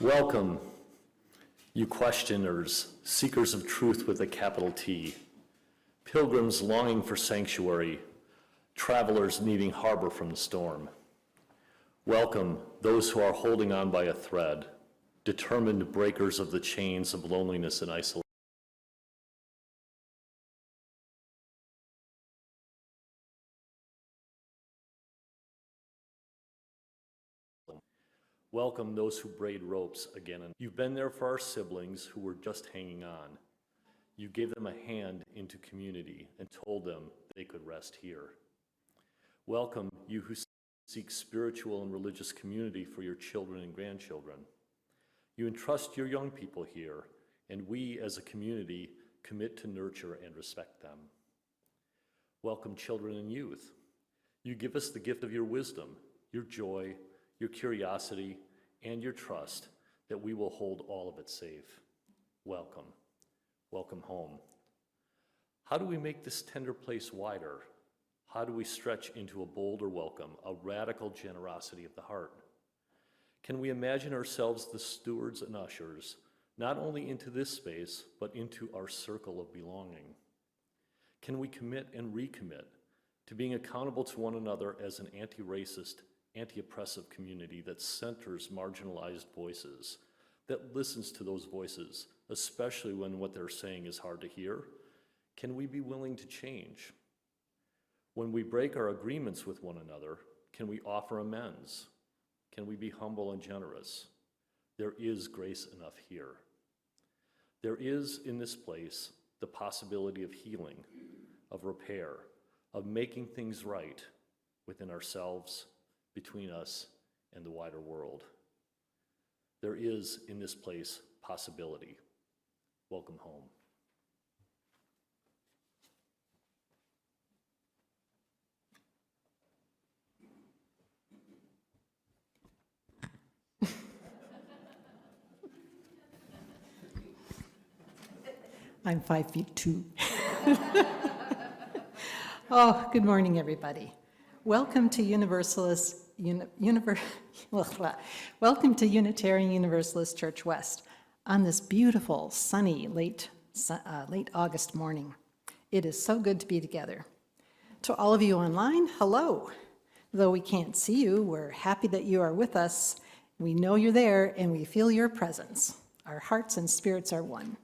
Welcome, you questioners, seekers of truth with a capital T, pilgrims longing for sanctuary, travelers needing harbor from the storm. Welcome, those who are holding on by a thread, determined breakers of the chains of loneliness and isolation. Welcome those who braid ropes again. You've been there for our siblings who were just hanging on. You gave them a hand into community and told them they could rest here. Welcome you who seek spiritual and religious community for your children and grandchildren. You entrust your young people here, and we as a community commit to nurture and respect them. Welcome children and youth. You give us the gift of your wisdom, your joy, your curiosity, and your trust that we will hold all of it safe. Welcome. Welcome home. How do we make this tender place wider? How do we stretch into a bolder welcome, a radical generosity of the heart? Can we imagine ourselves the stewards and ushers, not only into this space, but into our circle of belonging? Can we commit and recommit to being accountable to one another as an anti-racist, anti-oppressive community that centers marginalized voices, that listens to those voices, especially when what they're saying is hard to hear? Can we be willing to change? When we break our agreements with one another, can we offer amends? Can we be humble and generous? There is grace enough here. There is, in this place, the possibility of healing, of repair, of making things right within ourselves, between us and the wider world. There is, in this place, possibility. Welcome home. I'm 5'2". Oh, good morning, everybody. Welcome to Welcome to Unitarian Universalist Church West on this beautiful, sunny, late August morning. It is so good to be together. To all of you online, hello. Though we can't see you, we're happy that you are with us. We know you're there and we feel your presence. Our hearts and spirits are one.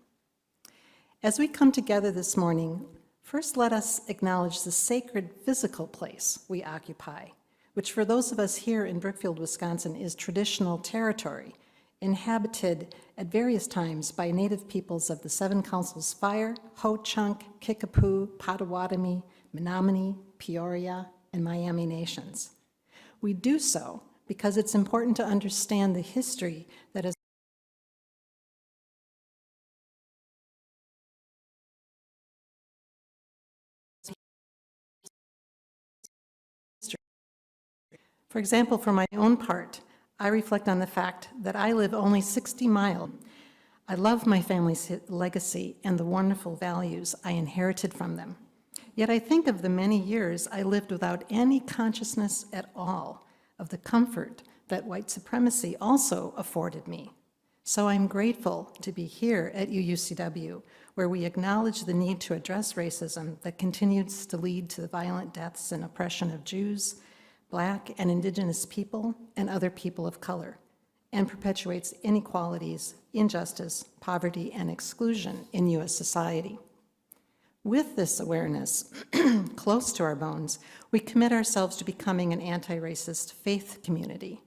As we come together this morning, first let us acknowledge the sacred physical place we occupy, which for those of us here in Brookfield, Wisconsin, is traditional territory, inhabited at various times by native peoples of the Seven Councils Fire, Ho-Chunk, Kickapoo, Potawatomi, Menominee, Peoria, and Miami nations. We do so because it's important to understand the history that has For example, for my own part, I reflect on the fact that I live only 60 miles. I love my family's legacy and the wonderful values I inherited from them. Yet I think of the many years I lived without any consciousness at all of the comfort that white supremacy also afforded me. So I'm grateful to be here at UUCW, where we acknowledge the need to address racism that continues to lead to the violent deaths and oppression of Jews, Black and Indigenous people, and other people of color, and perpetuates inequalities, injustice, poverty, and exclusion in U.S. society. With this awareness close to our bones, we commit ourselves to becoming an anti-racist faith community,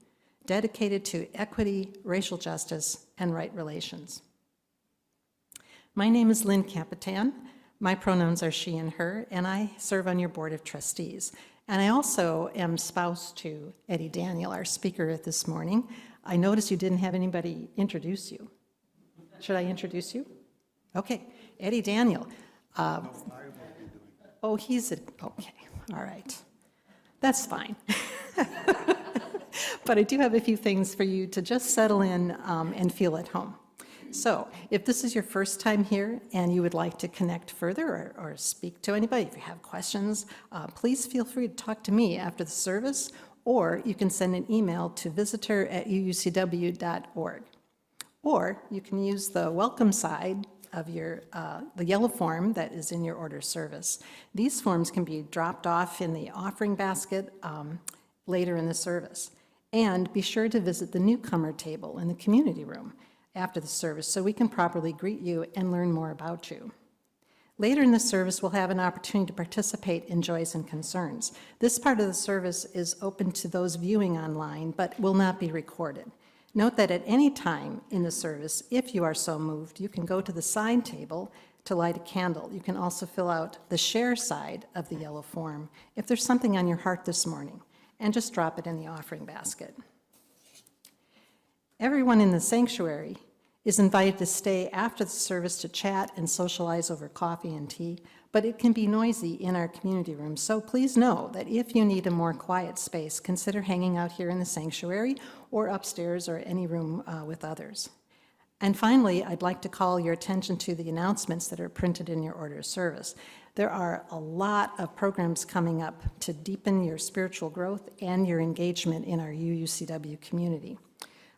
dedicated to equity, racial justice, and right relations. My name is Lynn Capitan. My pronouns are she and her, and I serve on your board of trustees. And I also am spouse to Eddie Daniel, our speaker this morning. I noticed you didn't have anybody introduce you. Should I introduce you? Okay, Eddie Daniel. Oh, he's okay, all right. That's fine. But I do have a few things for you to just settle in and feel at home. So if this is your first time here and you would like to connect further or speak to anybody, if you have questions, please feel free to talk to me after the service, or you can send an email to visitor@uucw.org. Or you can use the welcome side of the yellow form that is in your order service. These forms can be dropped off in the offering basket later in the service. And be sure to visit the newcomer table in the community room after the service so we can properly greet you and learn more about you. Later in the service, we'll have an opportunity to participate in joys and concerns. This part of the service is open to those viewing online, but will not be recorded. Note that at any time in the service, if you are so moved, you can go to the side table to light a candle. You can also fill out the share side of the yellow form if there's something on your heart this morning, and just drop it in the offering basket. Everyone in the sanctuary is invited to stay after the service to chat and socialize over coffee and tea, but it can be noisy in our community room, so please know that if you need a more quiet space, consider hanging out here in the sanctuary or upstairs or any room with others. And finally, I'd like to call your attention to the announcements that are printed in your order of service. There are a lot of programs coming up to deepen your spiritual growth and your engagement in our UUCW community.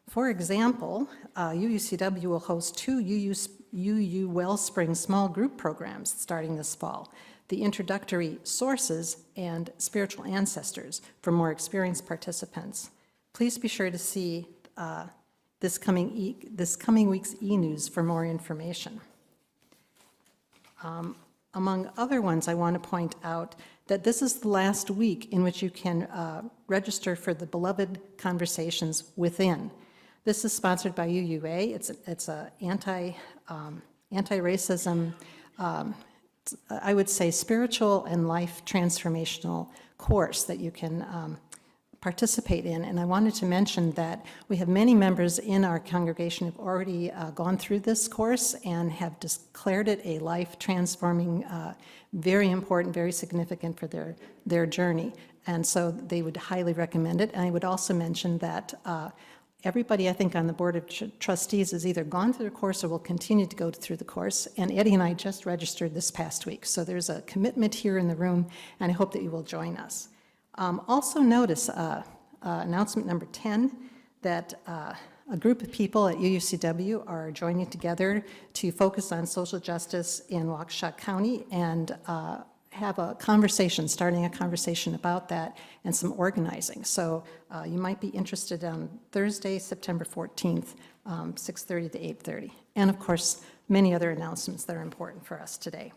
For example, UUCW will host 2 UU Wellspring small group programs starting this fall, the introductory Sources and Spiritual Ancestors for more experienced participants. Please be sure to see this coming week's e-news for more information. Among other ones, I want to point out that this is the last week in which you can register for the Beloved Conversations Within. This is sponsored by UUA. It's an anti-racism, I would say, spiritual and life transformational course that you can participate in. And I wanted to mention that we have many members in our congregation who have already gone through this course and have declared it a life-transforming, very important, very significant for their journey. And so they would highly recommend it. And I would also mention that everybody, I think, on the Board of Trustees has either gone through the course or will continue to go through the course. And Eddie and I just registered this past week. So there's a commitment here in the room, and I hope that you will join us. Also notice announcement number 10, that a group of people at UUCW are joining together to focus on social justice in Waukesha County and have a conversation, starting a conversation about that and some organizing. So you might be interested on Thursday, September 14th, 6:30 to 8:30. And of course, many other announcements that are important for us today.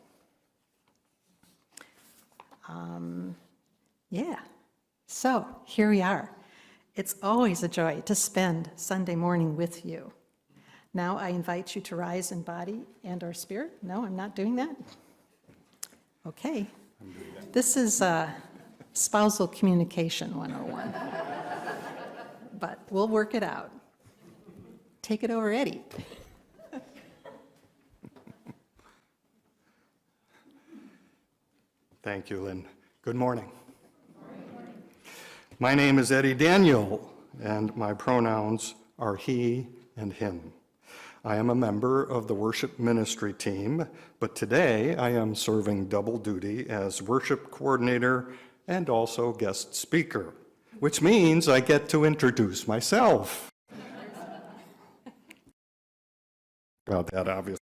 Yeah, so here we are. It's always a joy to spend Sunday morning with you. Now I invite you to rise in body and or spirit. No, I'm not doing that. Okay. This is spousal communication 101. But we'll work it out. Take it over, Eddie. Thank you, Lynn. Good morning. My name is Eddie Daniel, and my pronouns are he and him. I am a member of the worship ministry team, but today I am serving double duty as worship coordinator and also guest speaker, which means I get to introduce myself. About that, obviously.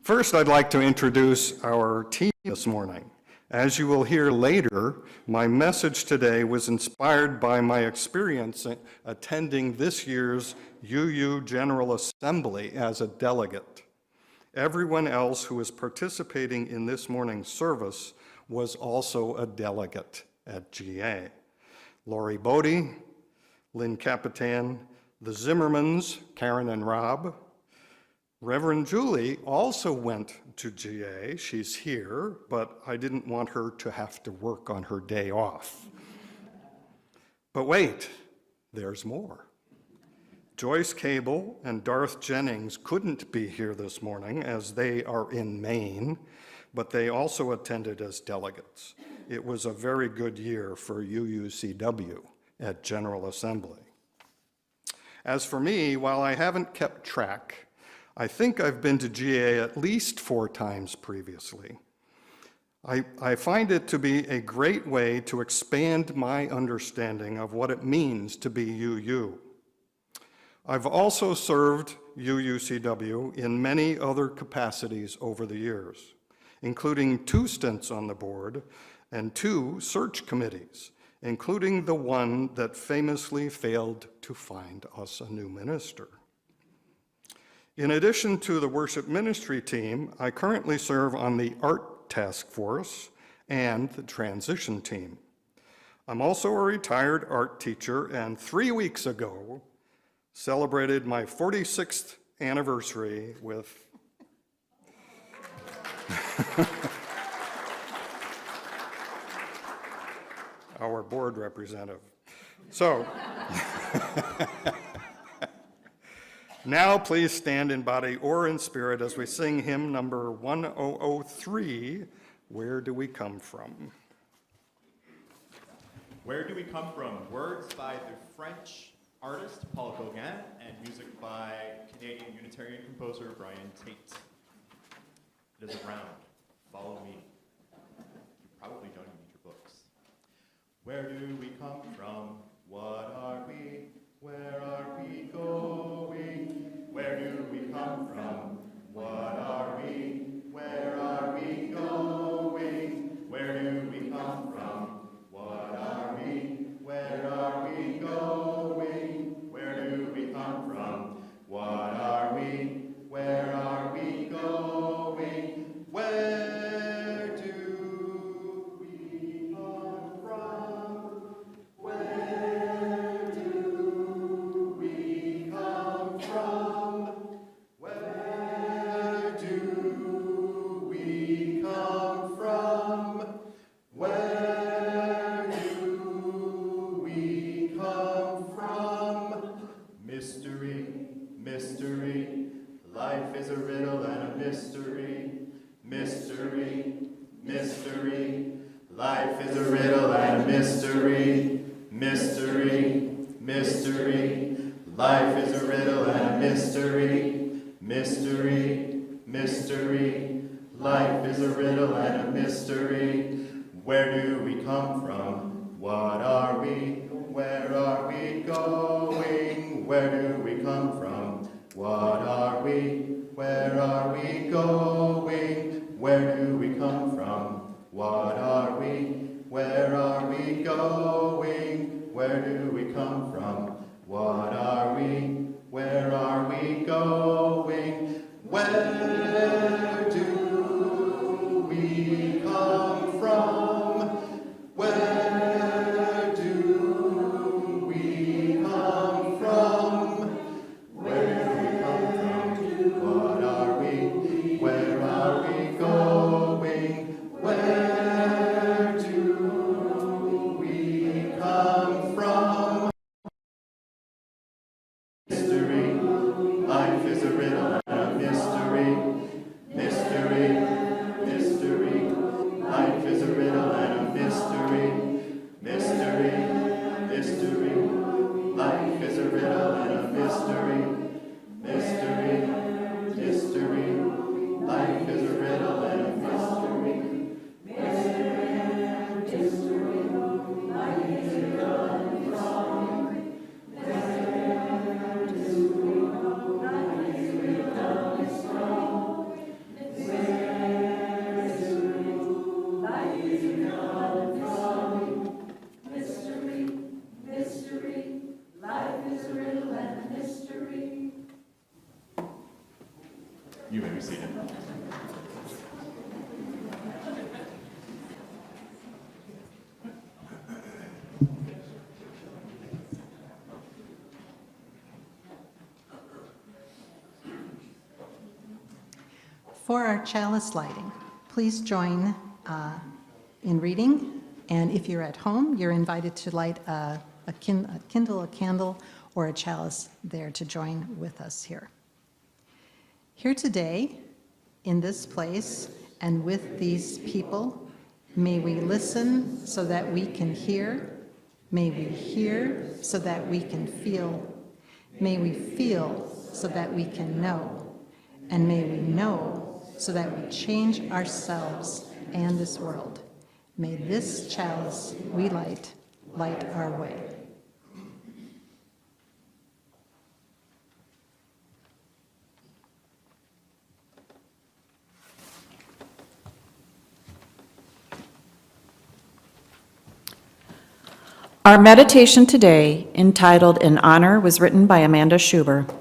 First, I'd like to introduce our team this morning. As you will hear later, my message today was inspired by my experience attending this year's UU General Assembly as a delegate. Everyone else who is participating in this morning's service was also a delegate at GA. Lori Bodie, Lynn Capitan, the Zimmermans, Karen and Rob. Reverend Julie also went to GA. She's here, but I didn't want her to have to work on her day off. But wait, there's more. Joyce Cable and Darth Jennings couldn't be here this morning as they are in Maine, but they also attended as delegates. It was a very good year for UUCW at General Assembly. As for me, while I haven't kept track, I think I've been to GA at least 4 times previously. I find it to be a great way to expand my understanding of what it means to be UU. I've also served UUCW in many other capacities over the years, including 2 stints on the board and 2 search committees, including the one that famously failed to find us a new minister. In addition to the worship ministry team, I currently serve on the art task force and the transition team. I'm also a retired art teacher, and 3 weeks ago, celebrated my 46th anniversary with our board representative. So, now please stand in body or in spirit as we sing hymn number 1003, Where Do We Come From? Where Do We Come From? Words by the French artist Paul Gauguin and music by Canadian Unitarian composer Brian Tate. It is a round. Follow me. You probably don't even need your books. Where do we come from? What are we? Where are we going? Where do we come from? What are we? Where are we going? Where do we come from? What are we? Where are we going? Where do we come from? What are we? Where are we going? Where do we come from? Where do we come from? Where do we come from? Where do we come from? Mystery, mystery, life is a riddle and a mystery. Mystery, mystery, life is a riddle and a mystery. Mystery, mystery, life is a riddle and a mystery. Mystery, mystery, life is a riddle and a mystery. Where do we come from? What are we? Where are we going? Where do we come from? What are we? Where are we going? Where do we come from? What are we? Where are we going? Where do we come from? What are we? Where are we going? Where do we come from? Where do we come from? Where do we come from? What are we? Where are we going? Where do we come from? Mystery, life is a riddle and a mystery. Mystery, mystery, life is a riddle and a mystery. Mystery, mystery, life is a riddle and a mystery. Mystery, mystery, life is a riddle and a mystery. You may be seated. For our chalice lighting, please join in reading, and if you're at home, you're invited to light kindle a candle or a chalice there to join with us here. Here today, in this place, and with these people, may we listen so that we can hear. May we hear so that we can feel. May we feel so that we can know. And may we know so that we change ourselves and this world. May this chalice we light our way. Our meditation today, entitled In Honor, was written by Amanda Schuber.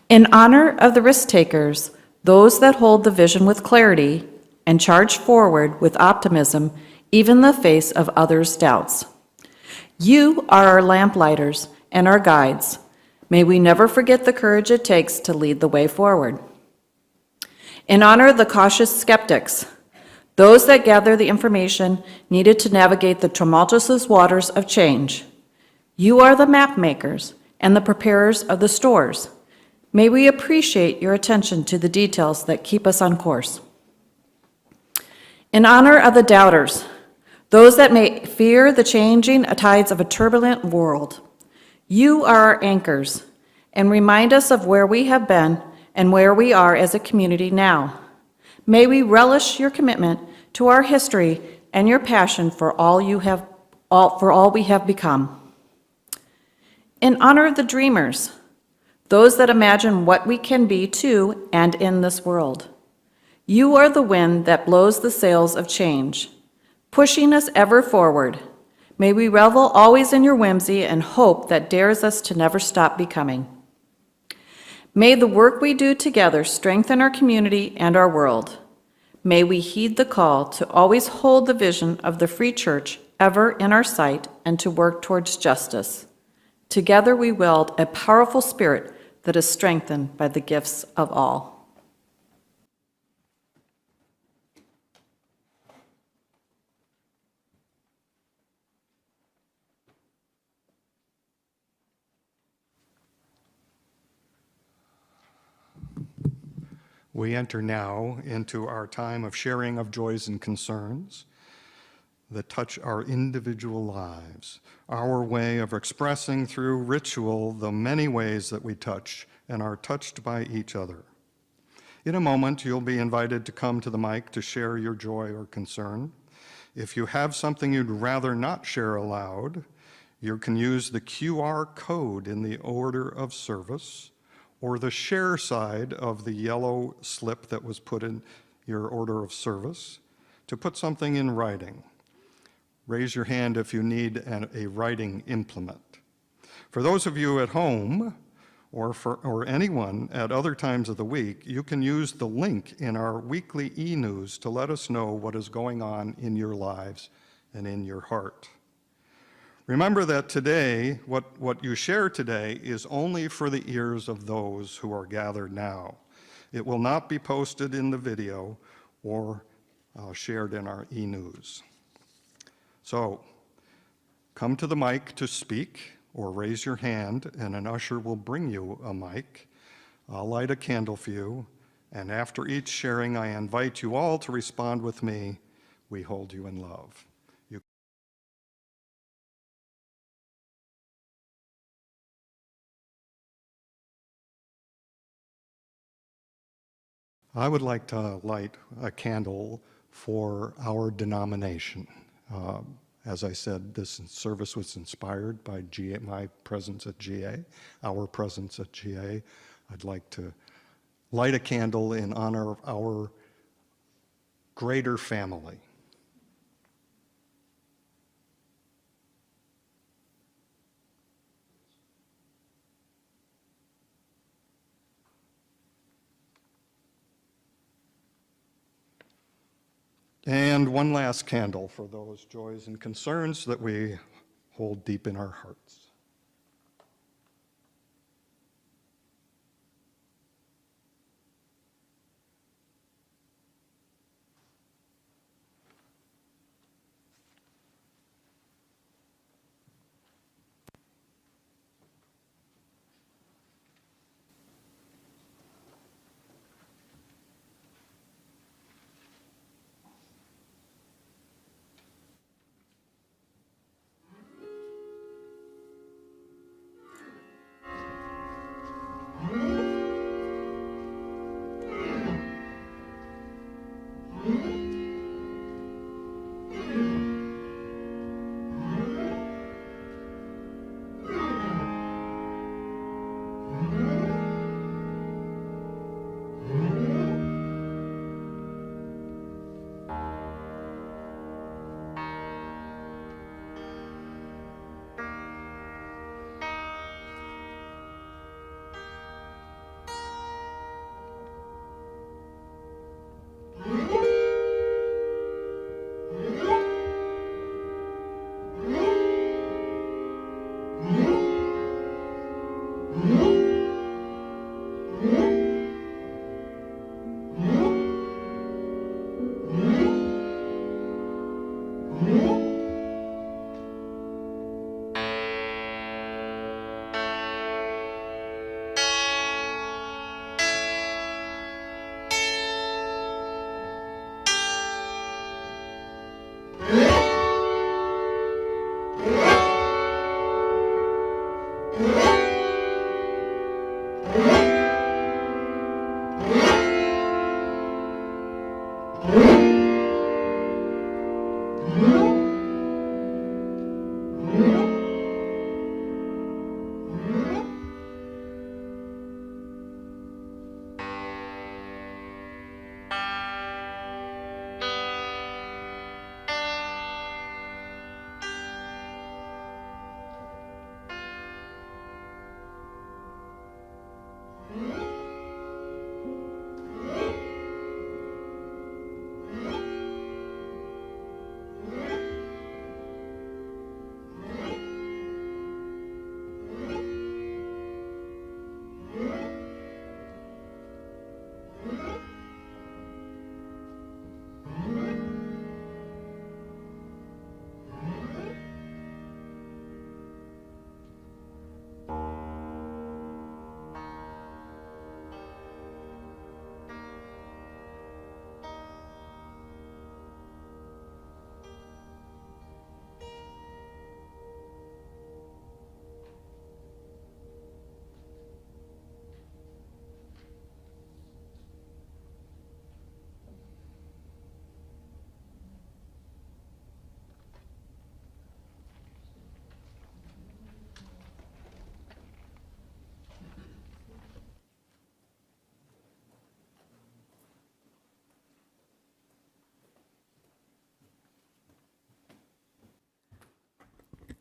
In honor of the risk takers, those that hold the vision with clarity and charge forward with optimism, even in the face of others' doubts. You are our lamplighters and our guides. May we never forget the courage it takes to lead the way forward. In honor of the cautious skeptics, those that gather the information needed to navigate the tumultuous waters of change. You are the map makers and the preparers of the stores. May we appreciate your attention to the details that keep us on course. In honor of the doubters, those that may fear the changing tides of a turbulent world, you are our anchors and remind us of where we have been and where we are as a community now. May we relish your commitment to our history and your passion for all we have become. In honor of the dreamers, those that imagine what we can be to and in this world, you are the wind that blows the sails of change, pushing us ever forward. May we revel always in your whimsy and hope that dares us to never stop becoming. May the work we do together strengthen our community and our world. May we heed the call to always hold the vision of the free church ever in our sight and to work towards justice. Together we wield a powerful spirit that is strengthened by the gifts of all. We enter now into our time of sharing of joys and concerns that touch our individual lives, our way of expressing through ritual the many ways that we touch and are touched by each other. In a moment, you'll be invited to come to the mic to share your joy or concern. If you have something you'd rather not share aloud, you can use the QR code in the order of service or the share side of the yellow slip that was put in your order of service to put something in writing. Raise your hand if you need a writing implement. For those of you at home, or anyone at other times of the week, you can use the link in our weekly e-news to let us know what is going on in your lives and in your heart. Remember that today, what you share today is only for the ears of those who are gathered now. It will not be posted in the video or shared in our e-news. So, come to the mic to speak or raise your hand and an usher will bring you a mic. I'll light a candle for you, and after each sharing, I invite you all to respond with me, "We hold you in love." I would like to light a candle for our denomination. As I said, this service was inspired by my presence at GA, our presence at GA. I'd like to light a candle in honor of our greater family. And one last candle for those joys and concerns that we hold deep in our hearts.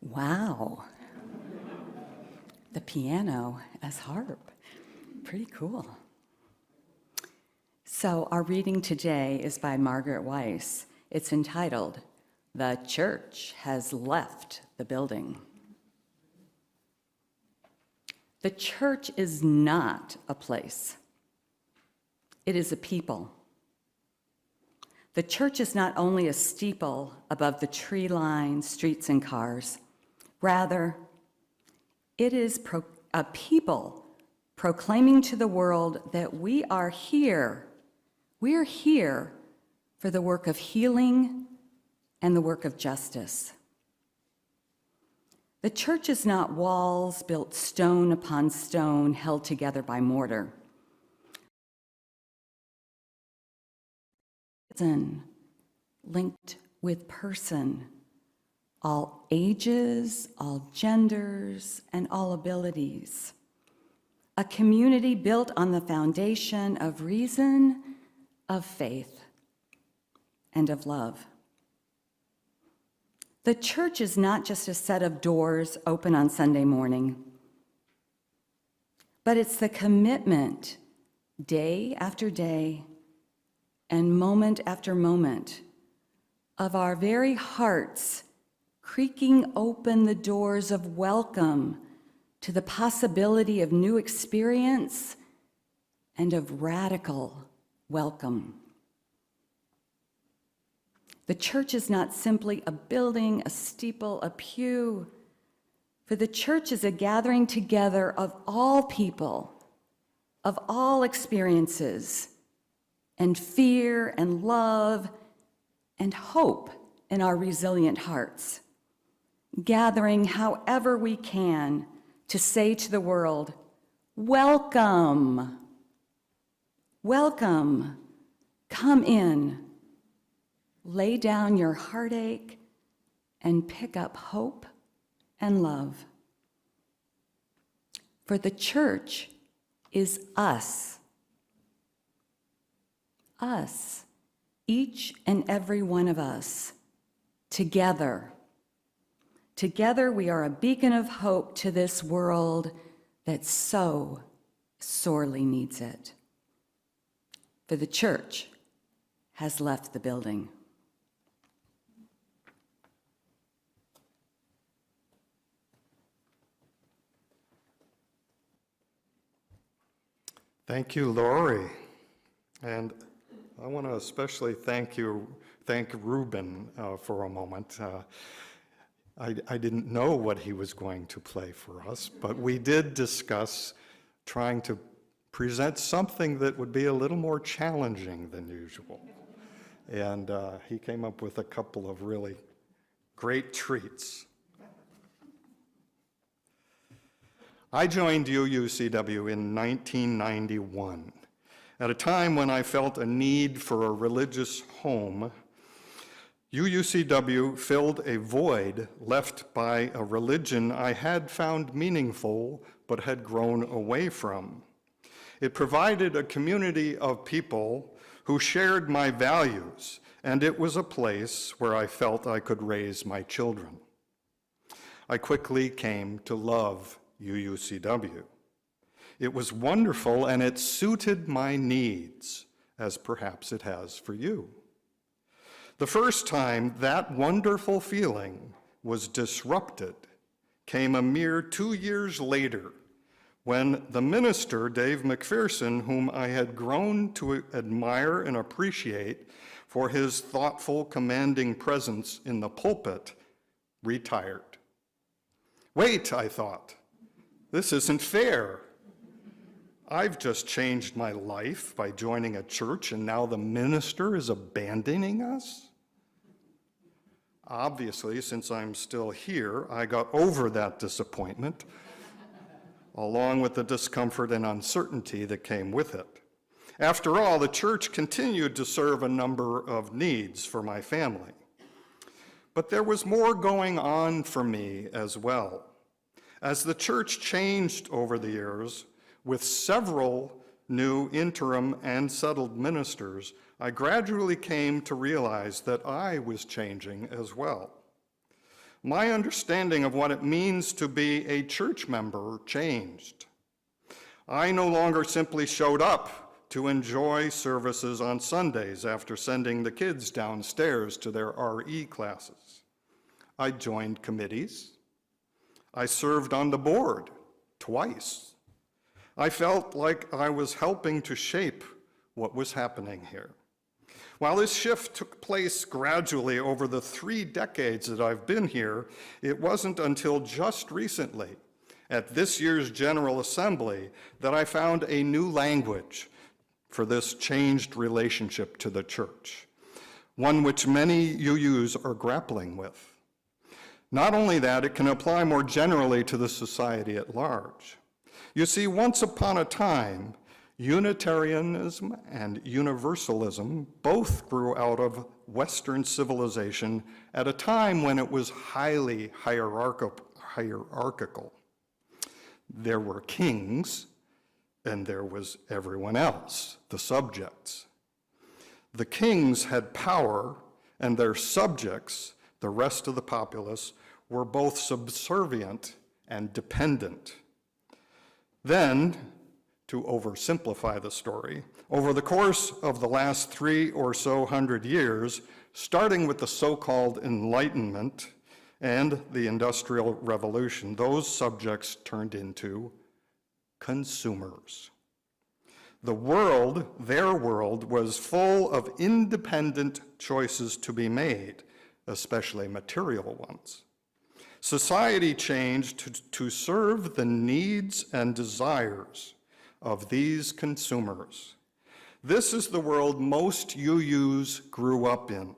Wow. The piano as harp. Pretty cool. So our reading today is by Margaret Weiss. It's entitled, "The Church Has Left the Building." The church is not a place. It is a people. The church is not only a steeple above the tree-lined streets and cars. Rather, it is a people proclaiming to the world that we are here. We are here for the work of healing and the work of justice. The church is not walls built stone upon stone, held together by mortar. It's linked with person, all ages, all genders, and all abilities. A community built on the foundation of reason, of faith, and of love. The church is not just a set of doors open on Sunday morning, but it's the commitment, day after day and moment after moment, of our very hearts creaking open the doors of welcome to the possibility of new experience and of radical welcome. The church is not simply a building, a steeple, a pew, for the church is a gathering together of all people, of all experiences, and fear and love and hope in our resilient hearts, gathering however we can to say to the world, welcome, welcome, come in, lay down your heartache and pick up hope and love. For the church is us, each and every one of us, together. Together we are a beacon of hope to this world that so sorely needs it. For the church has left the building. Thank you, Lori. And I want to especially thank Ruben for a moment. I didn't know what he was going to play for us, but we did discuss trying to present something that would be a little more challenging than usual. And he came up with a couple of really great treats. I joined UUCW in 1991, at a time when I felt a need for a religious home. UUCW filled a void left by a religion I had found meaningful but had grown away from. It provided a community of people who shared my values, and it was a place where I felt I could raise my children. I quickly came to love UUCW. It was wonderful, and it suited my needs, as perhaps it has for you. The first time that wonderful feeling was disrupted came a mere 2 years later, when the minister, Dave McPherson, whom I had grown to admire and appreciate for his thoughtful, commanding presence in the pulpit, retired. Wait, I thought, this isn't fair. I've just changed my life by joining a church, and now the minister is abandoning us? Obviously, since I'm still here, I got over that disappointment, along with the discomfort and uncertainty that came with it. After all, the church continued to serve a number of needs for my family. But there was more going on for me as well. As the church changed over the years, with several new interim and settled ministers, I gradually came to realize that I was changing as well. My understanding of what it means to be a church member changed. I no longer simply showed up to enjoy services on Sundays after sending the kids downstairs to their RE classes. I joined committees. I served on the board twice. I felt like I was helping to shape what was happening here. While this shift took place gradually over the 3 decades that I've been here, it wasn't until just recently, at this year's General Assembly, that I found a new language for this changed relationship to the church, one which many UUs are grappling with. Not only that, it can apply more generally to the society at large. You see, once upon a time, Unitarianism and Universalism both grew out of Western civilization at a time when it was highly hierarchical. There were kings, and there was everyone else, the subjects. The kings had power, and their subjects, the rest of the populace, were both subservient and dependent. Then, to oversimplify the story, over the course of the last 300 or so years, starting with the so-called Enlightenment and the Industrial Revolution, those subjects turned into consumers. The world, their world, was full of independent choices to be made, especially material ones. Society changed to serve the needs and desires of these consumers. This is the world most UUs grew up in,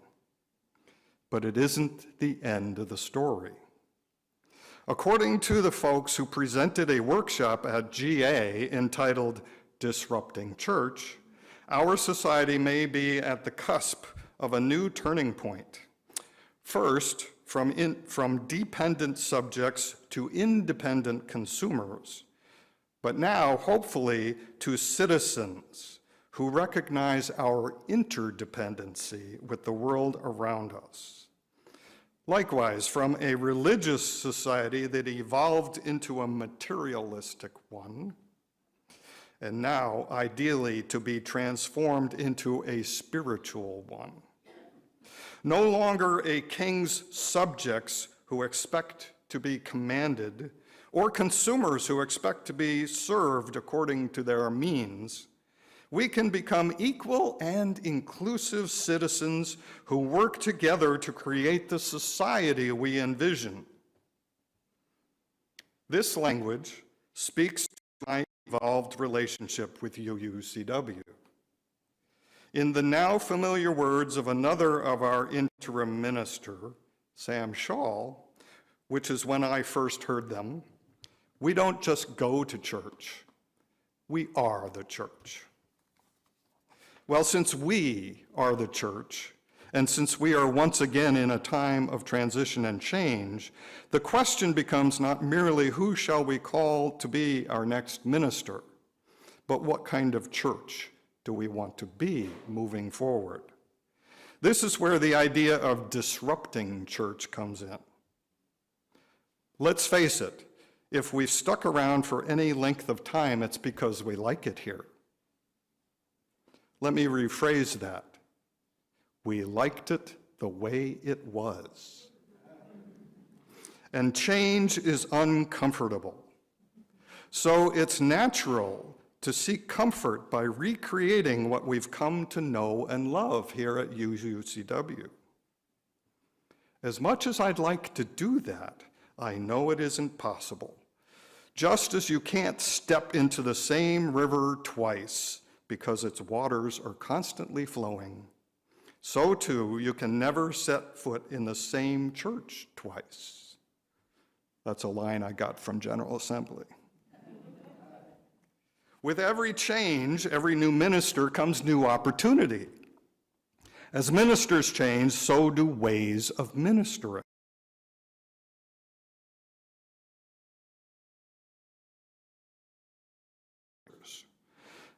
but it isn't the end of the story. According to the folks who presented a workshop at GA entitled Disrupting Church, our society may be at the cusp of a new turning point. First, from dependent subjects to independent consumers, but now, hopefully, to citizens who recognize our interdependency with the world around us. Likewise, from a religious society that evolved into a materialistic one, and now, ideally, to be transformed into a spiritual one. No longer a king's subjects who expect to be commanded, or consumers who expect to be served according to their means. We can become equal and inclusive citizens who work together to create the society we envision. This language speaks to my evolved relationship with UUCW. In the now familiar words of another of our interim minister, Sam Shaw, which is when I first heard them, We don't just go to church. We are the church. Well, since we are the church, and since we are once again in a time of transition and change, the question becomes not merely who shall we call to be our next minister, but what kind of church do we want to be moving forward? This is where the idea of disrupting church comes in. Let's face it, if we've stuck around for any length of time, it's because we like it here. Let me rephrase that. We liked it the way it was. And change is uncomfortable. So it's natural to seek comfort by recreating what we've come to know and love here at UUCW. As much as I'd like to do that, I know it isn't possible. Just as you can't step into the same river twice because its waters are constantly flowing, so too you can never set foot in the same church twice. That's a line I got from General Assembly. With every change, every new minister comes new opportunity. As ministers change, so do ways of ministering.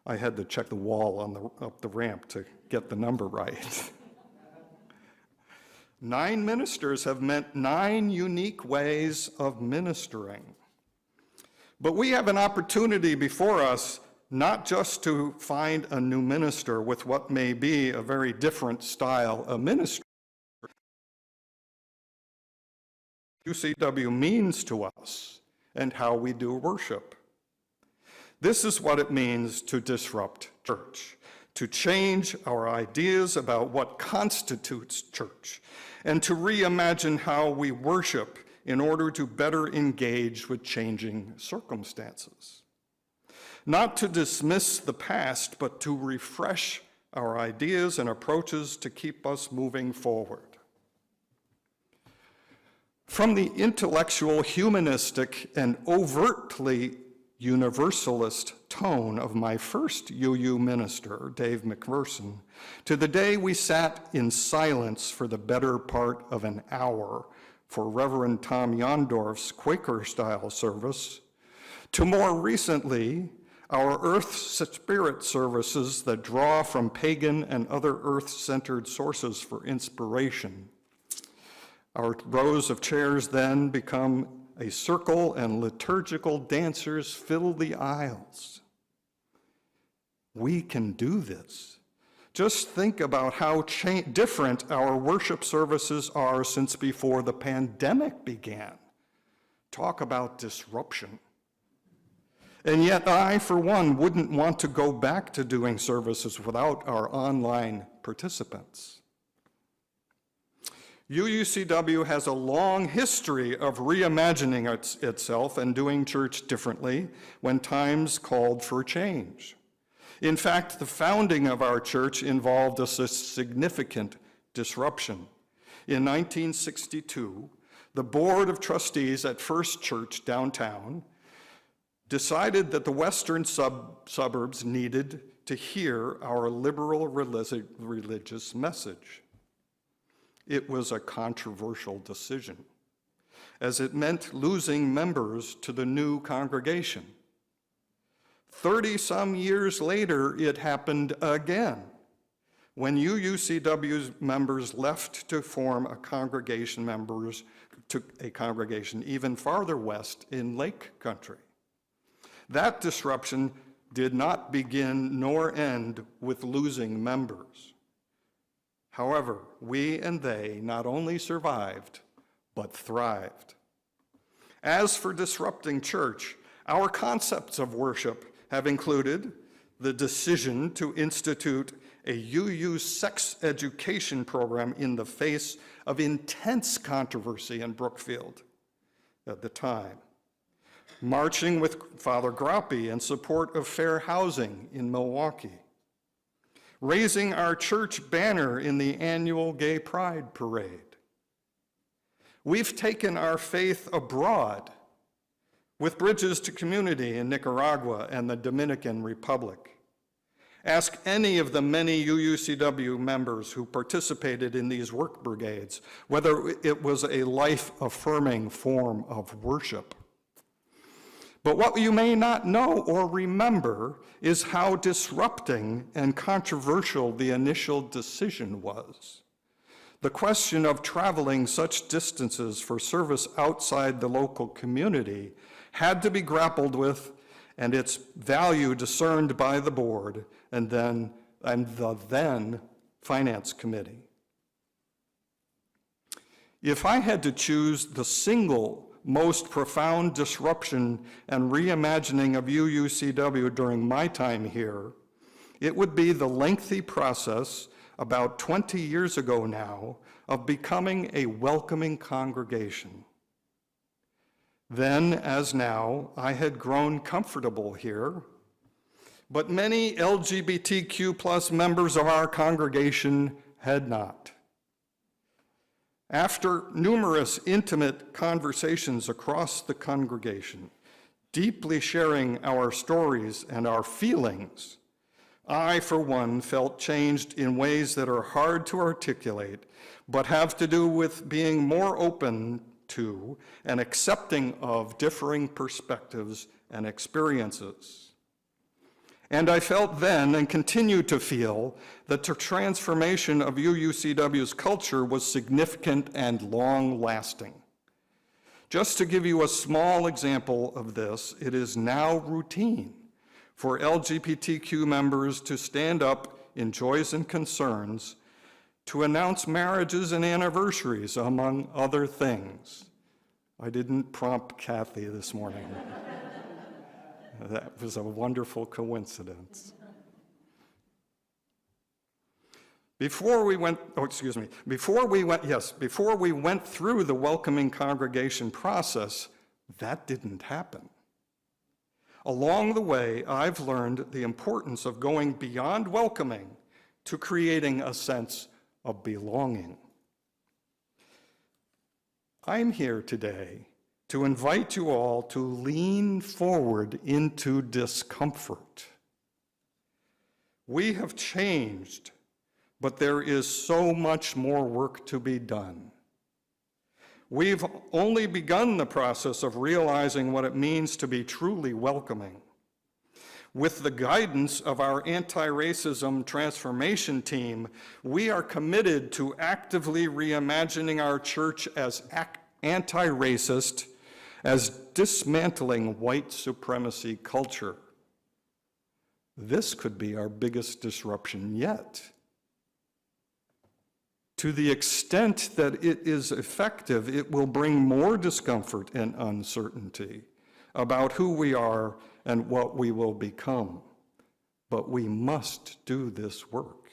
I had to check the wall up the ramp to get the number right. 9 ministers have meant 9 unique ways of ministering. But we have an opportunity before us not just to find a new minister with what may be a very different style of ministry. UCW means to us and how we do worship. This is what it means to disrupt church, to change our ideas about what constitutes church, and to reimagine how we worship in order to better engage with changing circumstances. Not to dismiss the past, but to refresh our ideas and approaches to keep us moving forward. From the intellectual, humanistic, and overtly universalist tone of my first UU minister, Dave McPherson, to the day we sat in silence for the better part of an hour for Reverend Tom Yondorf's Quaker-style service, to more recently, our Earth Spirit services that draw from pagan and other Earth-centered sources for inspiration. Our rows of chairs then become a circle and liturgical dancers fill the aisles. We can do this. Just think about how different our worship services are since before the pandemic began. Talk about disruption. And yet I, for one, wouldn't want to go back to doing services without our online participants. UUCW has a long history of reimagining itself and doing church differently when times called for change. In fact, the founding of our church involved a significant disruption. In 1962, the Board of Trustees at First Church downtown decided that the western suburbs needed to hear our liberal religious message. It was a controversial decision, as it meant losing members to the new congregation. 30-some years later, it happened again, when UUCW's members left to form a congregation even farther west in Lake Country. That disruption did not begin nor end with losing members. However, we and they not only survived, but thrived. As for disrupting church, our concepts of worship have included the decision to institute a UU sex education program in the face of intense controversy in Brookfield at the time, marching with Father Grappi in support of fair housing in Milwaukee, raising our church banner in the annual Gay Pride Parade. We've taken our faith abroad with Bridges to Community in Nicaragua and the Dominican Republic. Ask any of the many UUCW members who participated in these work brigades whether it was a life-affirming form of worship. But what you may not know or remember is how disrupting and controversial the initial decision was. The question of traveling such distances for service outside the local community had to be grappled with, and its value discerned by the board and the then Finance Committee. If I had to choose the single most profound disruption and reimagining of UUCW during my time here, it would be the lengthy process about 20 years ago now of becoming a welcoming congregation. Then, as now, I had grown comfortable here, but many LGBTQ+ members of our congregation had not. After numerous intimate conversations across the congregation, deeply sharing our stories and our feelings, I, for one, felt changed in ways that are hard to articulate, but have to do with being more open to and accepting of differing perspectives and experiences. And I felt then, and continue to feel, that the transformation of UUCW's culture was significant and long-lasting. Just to give you a small example of this, it is now routine for LGBTQ members to stand up in Joys and Concerns to announce marriages and anniversaries, among other things. I didn't prompt Kathy this morning. That was a wonderful coincidence. Before we went through the welcoming congregation process, that didn't happen. Along the way, I've learned the importance of going beyond welcoming to creating a sense of belonging. I'm here today to invite you all to lean forward into discomfort. We have changed, but there is so much more work to be done. We've only begun the process of realizing what it means to be truly welcoming. With the guidance of our anti-racism transformation team, we are committed to actively reimagining our church as anti-racist, as dismantling white supremacy culture. This could be our biggest disruption yet. To the extent that it is effective, it will bring more discomfort and uncertainty about who we are and what we will become. But we must do this work.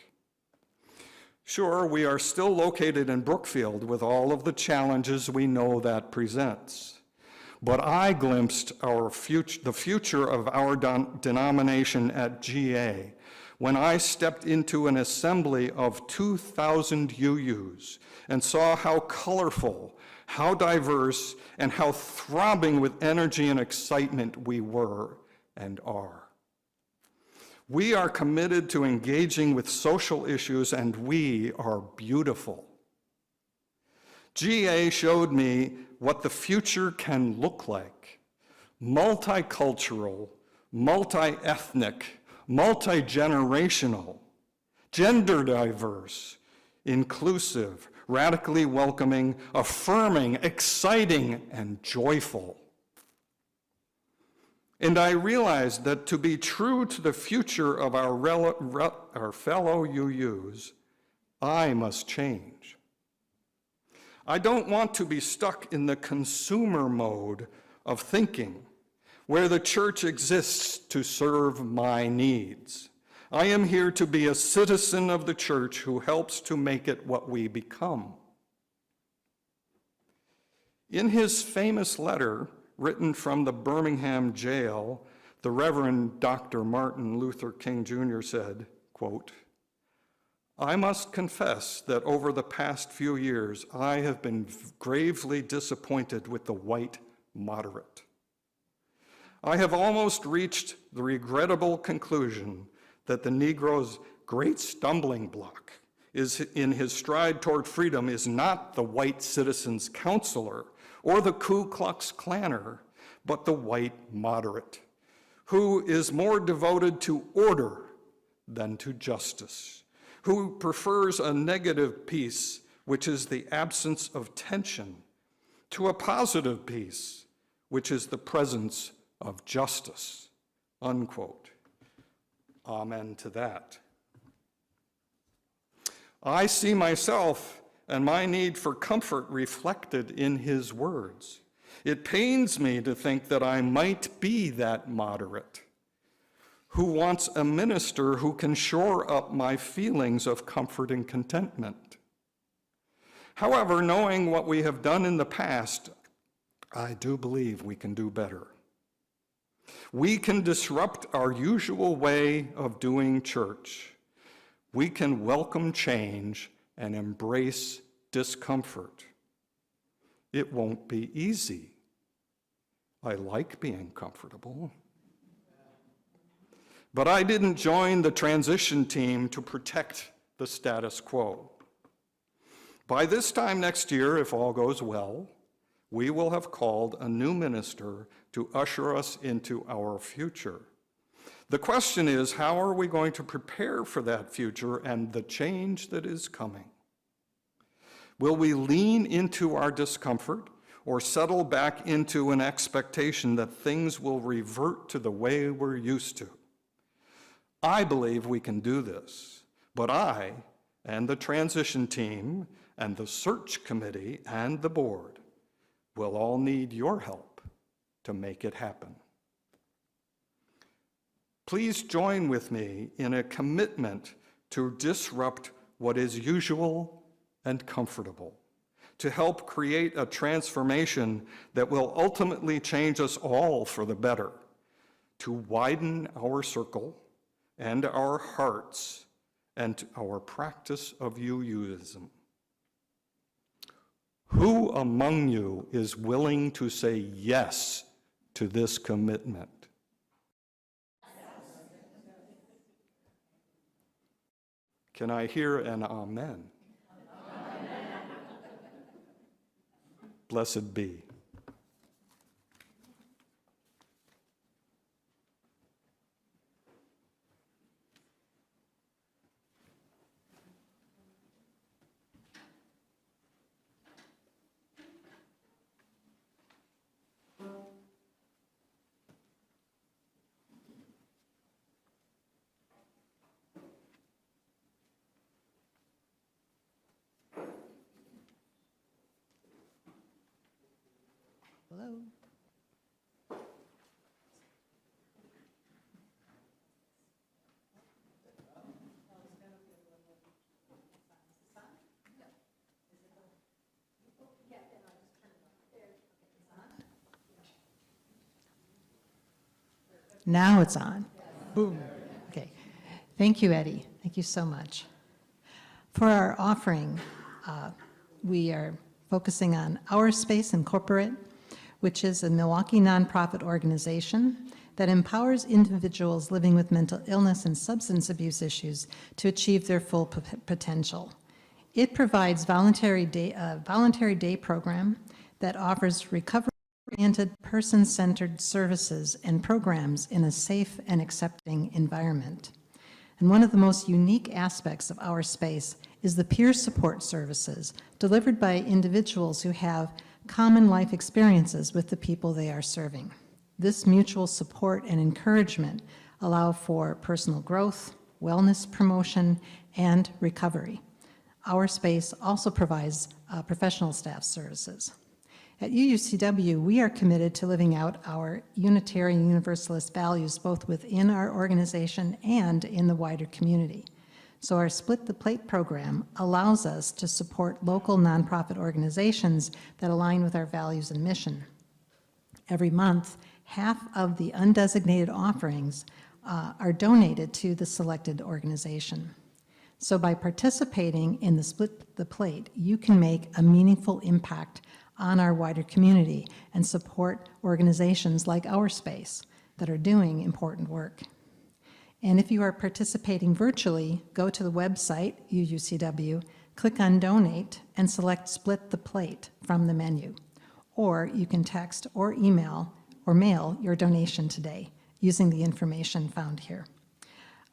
Sure, we are still located in Brookfield with all of the challenges we know that presents. But I glimpsed the future of our denomination at GA when I stepped into an assembly of 2,000 UUs and saw how colorful, how diverse, and how throbbing with energy and excitement we were and are. We are committed to engaging with social issues, and we are beautiful. GA showed me what the future can look like: multicultural, multi-ethnic, multi-generational, gender diverse, inclusive, radically welcoming, affirming, exciting, and joyful. And I realized that to be true to the future of our fellow UUs, I must change. I don't want to be stuck in the consumer mode of thinking, where the church exists to serve my needs. I am here to be a citizen of the church who helps to make it what we become. In his famous letter written from the Birmingham jail, the Reverend Dr. Martin Luther King Jr. said, quote, "I must confess that over the past few years, I have been gravely disappointed with the white moderate. I have almost reached the regrettable conclusion that the Negro's great stumbling block is in his stride toward freedom is not the white citizen's counselor or the Ku Klux Klanner, but the white moderate, who is more devoted to order than to justice, who prefers a negative peace, which is the absence of tension, to a positive peace, which is the presence of justice, unquote. Amen to that. I see myself and my need for comfort reflected in his words. It pains me to think that I might be that moderate who wants a minister who can shore up my feelings of comfort and contentment. However, knowing what we have done in the past, I do believe we can do better. We can disrupt our usual way of doing church. We can welcome change and embrace discomfort. It won't be easy. I like being comfortable. But I didn't join the transition team to protect the status quo. By this time next year, if all goes well, we will have called a new minister to usher us into our future. The question is, how are we going to prepare for that future and the change that is coming? Will we lean into our discomfort or settle back into an expectation that things will revert to the way we're used to? I believe we can do this, but I and the transition team and the search committee and the board will all need your help to make it happen. Please join with me in a commitment to disrupt what is usual and comfortable, to help create a transformation that will ultimately change us all for the better, to widen our circle and our hearts and our practice of UUism. Who among you is willing to say yes to this commitment? Can I hear an amen? Blessed be. Hello? Now it's on. Boom. Okay. Thank you, Eddie. Thank you so much. For our offering, we are focusing on Our Space Incorporate, which is a Milwaukee nonprofit organization that empowers individuals living with mental illness and substance abuse issues to achieve their full potential. It provides voluntary day program that offers recovery-oriented, person-centered services and programs in a safe and accepting environment. And one of the most unique aspects of Our Space is the peer support services delivered by individuals who have common life experiences with the people they are serving. This mutual support and encouragement allow for personal growth, wellness promotion, and recovery. Our Space also provides professional staff services. At UUCW, we are committed to living out our Unitarian Universalist values both within our organization and in the wider community. So our Split the Plate program allows us to support local nonprofit organizations that align with our values and mission. Every month, half of the undesignated offerings are donated to the selected organization. So by participating in the Split the Plate, you can make a meaningful impact on our wider community and support organizations like Our Space, that are doing important work. And if you are participating virtually, go to the website, UUCW, click on Donate, and select Split the Plate from the menu. Or you can text or email or mail your donation today using the information found here.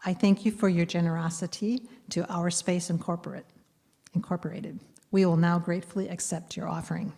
I thank you for your generosity to Our Space Incorporated. We will now gratefully accept your offering.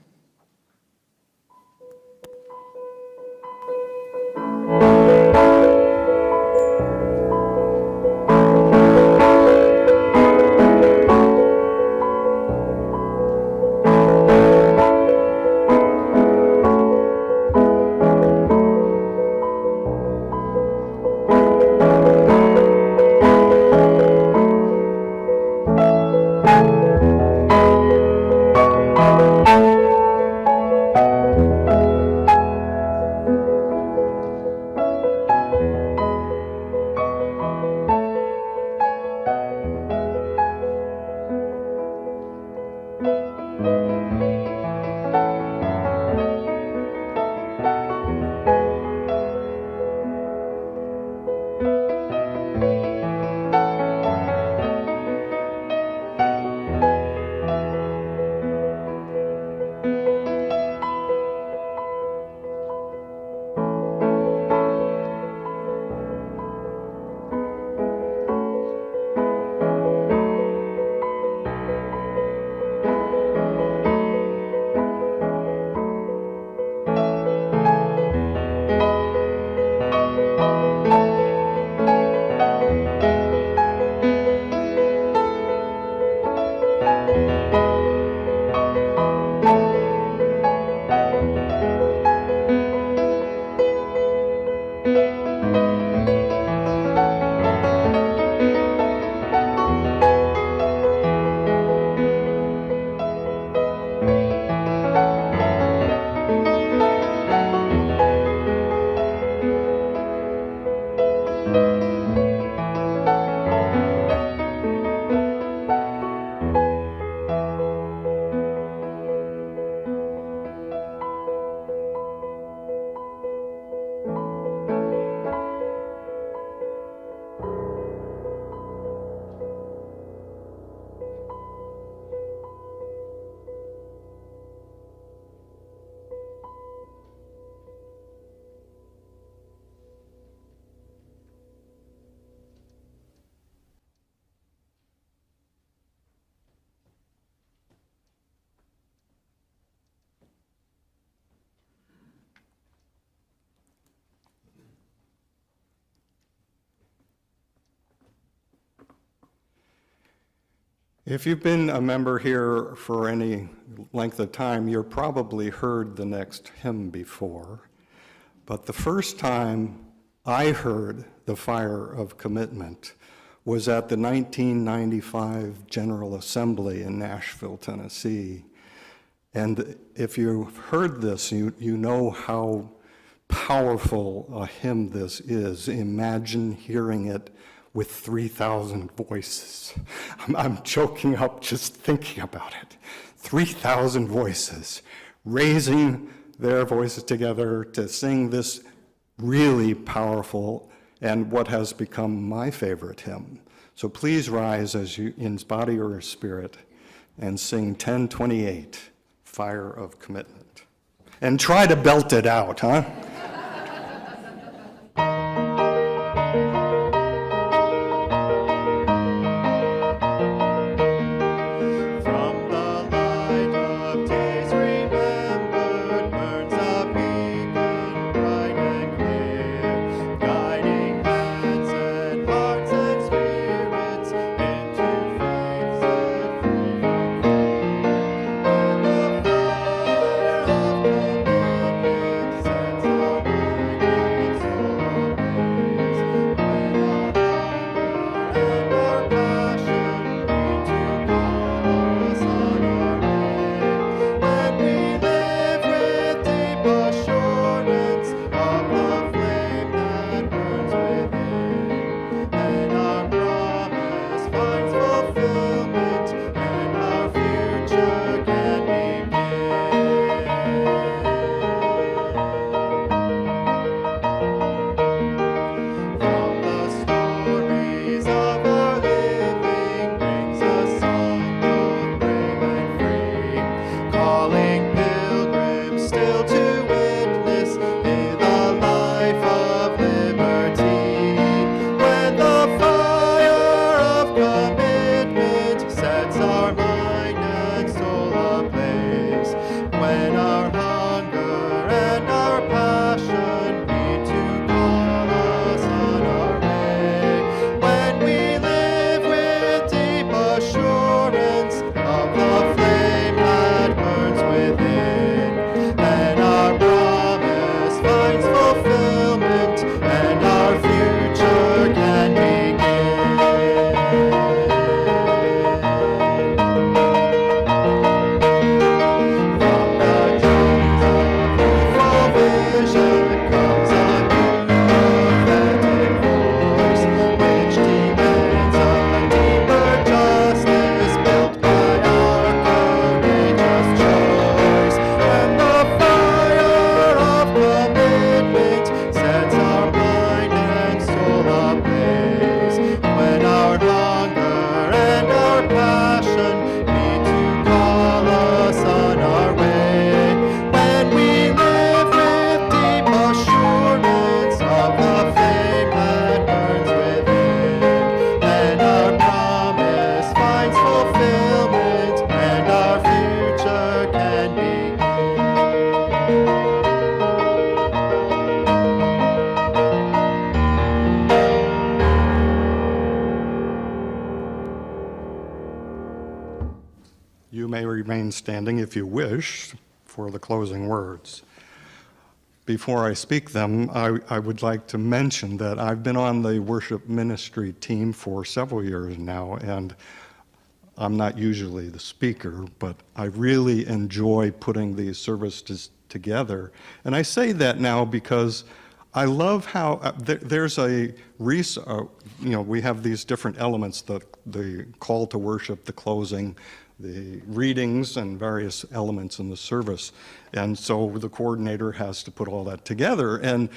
If you've been a member here for any length of time, you've probably heard the next hymn before. But the first time I heard the Fire of Commitment was at the 1995 General Assembly in Nashville, Tennessee. And if you've heard this, you know how powerful a hymn this is. Imagine hearing it with 3,000 voices. I'm choking up just thinking about it. 3,000 voices raising their voices together to sing this really powerful and what has become my favorite hymn. So please rise as you in body or spirit and sing 1028, Fire of Commitment. And try to belt it out, huh? Sets may remain standing if you wish for the closing words. Before I speak them, I would like to mention that I've been on the worship ministry team for several years now, and I'm not usually the speaker, but I really enjoy putting these services together. And I say that now because I love how there's we have these different elements, the call to worship, the closing, the readings, and various elements in the service. And so the coordinator has to put all that together. And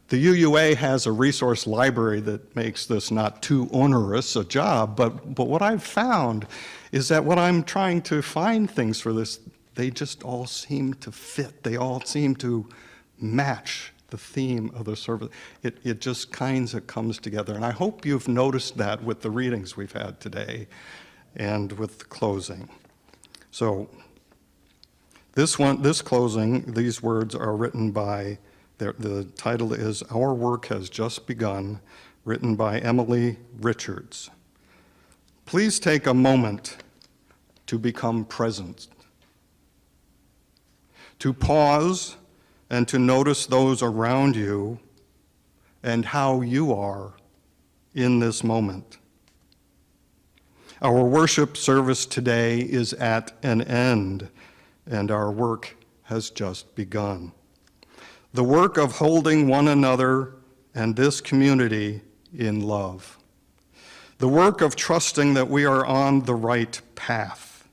the UUA has a resource library that makes this not too onerous a job, but what I've found is that when I'm trying to find things for this, they just all seem to fit. They all seem to match the theme of the service. It just kind of comes together. And I hope you've noticed that with the readings we've had today and with the closing. So this closing, these words are written by, the title is Our Work Has Just Begun, written by Emily Richards. Please take a moment to become present, to pause and to notice those around you and how you are in this moment. Our worship service today is at an end, and our work has just begun. The work of holding one another and this community in love. The work of trusting that we are on the right path.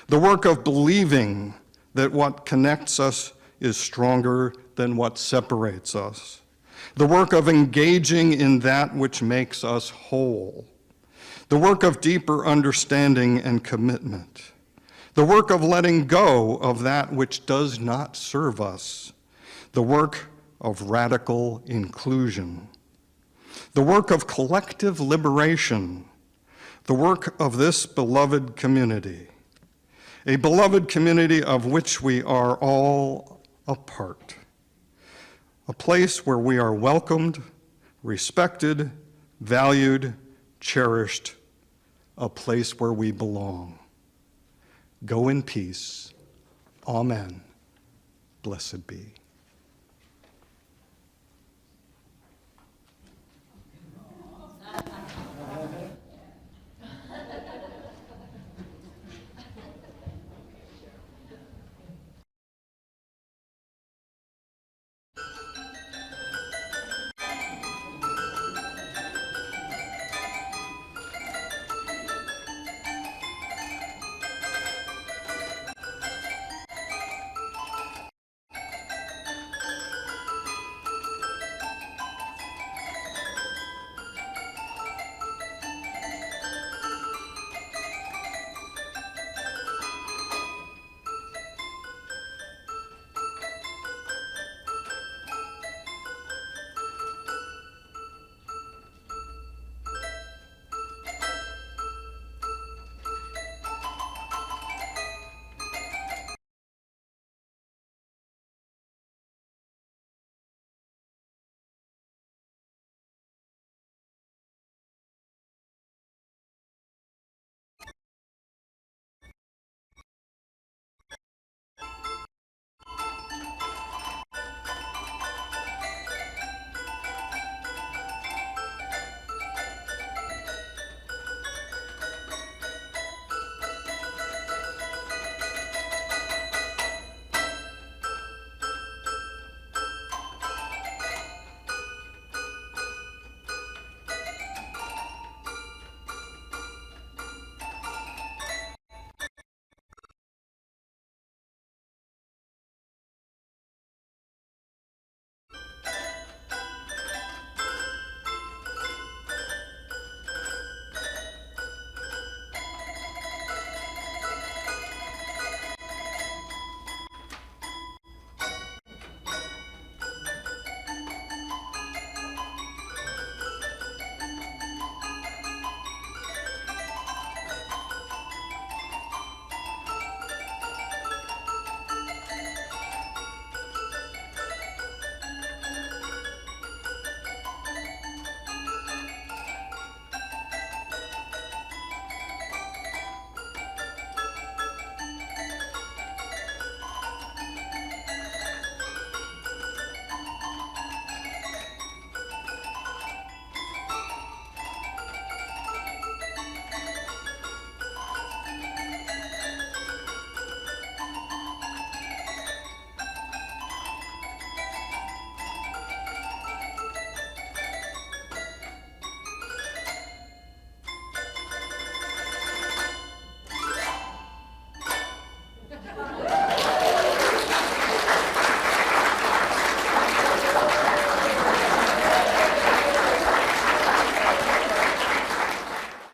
The work of believing that what connects us is stronger than what separates us. The work of engaging in that which makes us whole. The work of deeper understanding and commitment. The work of letting go of that which does not serve us. The work of radical inclusion. The work of collective liberation. The work of this beloved community. A beloved community of which we are all a part. A place where we are welcomed, respected, valued, cherished. A place where we belong. Go in peace. Amen. Blessed be.